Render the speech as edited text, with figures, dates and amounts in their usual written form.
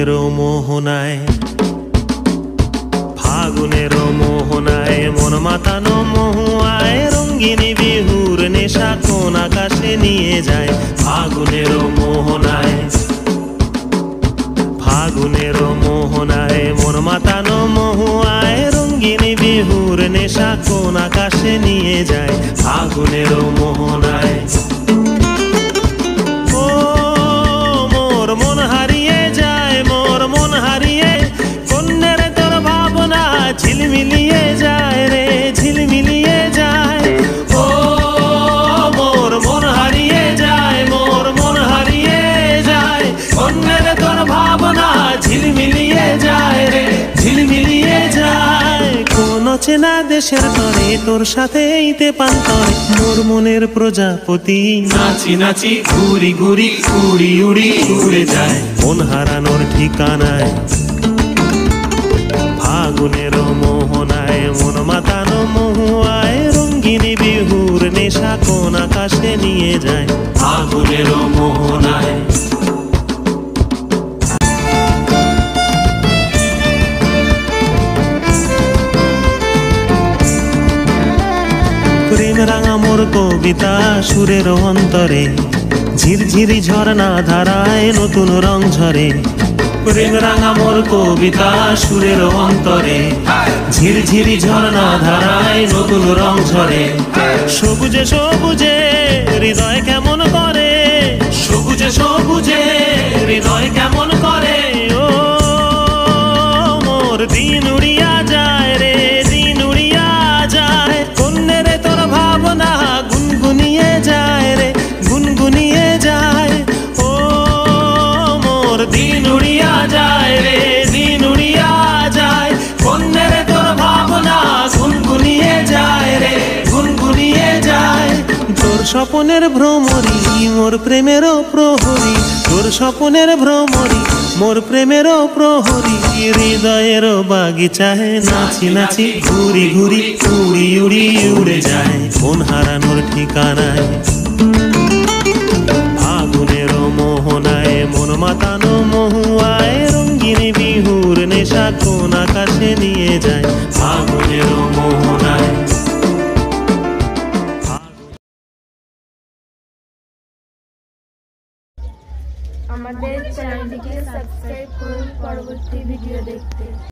ফাগুনের মোহনায়, ফাগুনের মোহনায় মন মাতানো মহুয়ায়, রঙ্গিনী বিহুর নেশা কোন আকাশে নিয়ে যায়। ফাগুনের মোহনায়, ফাগুনের মোহনায় মন মাতানো মহুয়ায়, রঙ্গিনী বিহুর নেশা কোন আকাশে নিয়ে যায়। ফাগুনের মোহনায় ও মোর মন হারিয়ে যায়, মোর মন হারিয়ে কন্যের তোর ভাবনা ঝিলমিলিয়ে যায় রে, ঝিলমিলিয়ে যায়। ও মোর মন হারিয়ে যায়, মোর মন হারিয়ে যায়, কন্যের তোর ভাবনা ঝিলমিলিয়ে যায় রে, ঝিলমিলিয়ে যায়। কোন চেনা দেশের তরে তোর সাথে এইতে পান্তরে, মোর মনের প্রজাপতি নাচি নাচি ঘুরি ঘুরি উড়ি উড়ি উড়ে যায় মন হারানোর ঠিকানায়। ফাগুনের মোহনায় মন মাতানো মহুয়ায়, রঙ্গিনী বিহুর নেশা কোন আকাশে নিয়ে যায়। ফাগুনের মোহনায় প্রেম রাঙা মোর কবিতা সুরের অন্তরে, ঝিরঝিরি ঝরনা ধারায় নতুন রং ঝরে। প্রেম রাঙা মোর কবিতা সুরের অন্তরে, ঝিরঝিরি ঝরনা ধারায় নতুন রং ঝরে। সবুজে সবুজে হৃদয় কেমন করে, সবুজে সবুজে হৃদয় কেমন করে। ও মোর দিন উড়িয়া যায় রে, দিন উড়িয়া যায়, কন্যের তোর ভাবনা গুনগুনিয়ে যায় রে, গুনগুনিয়ে যায়। ও মোর দিন উড়িয়া যায় রে, দিন উড়িয়া যায়, কন্যের তোর ভাবনা গুনগুনিয়ে যায় রে, গুনগুনিয়ে যায়। তোর স্বপনের ভ্রমরি মোর প্রেমেরও প্রহরী, তোর স্বপনের ভ্রমরি মোর প্রেমেরও প্রহরী। হৃদয়ের বাগিচায় নাচি নাচি ঘুরি ঘুরি উড়ি উড়ি উড়ে যায় মন হারানোর ঠিকানায়। ফাগুনের মোহনায় মন মাতানো মহুয়ায়, রঙ্গিনী বিহুর নেশা কোন আকাশে নিয়ে যায়। ফাগুনের মোহনায়। আমাদের চ্যানেলটিকে সাবস্ক্রাইব করুন পরবর্তী ভিডিও দেখতে।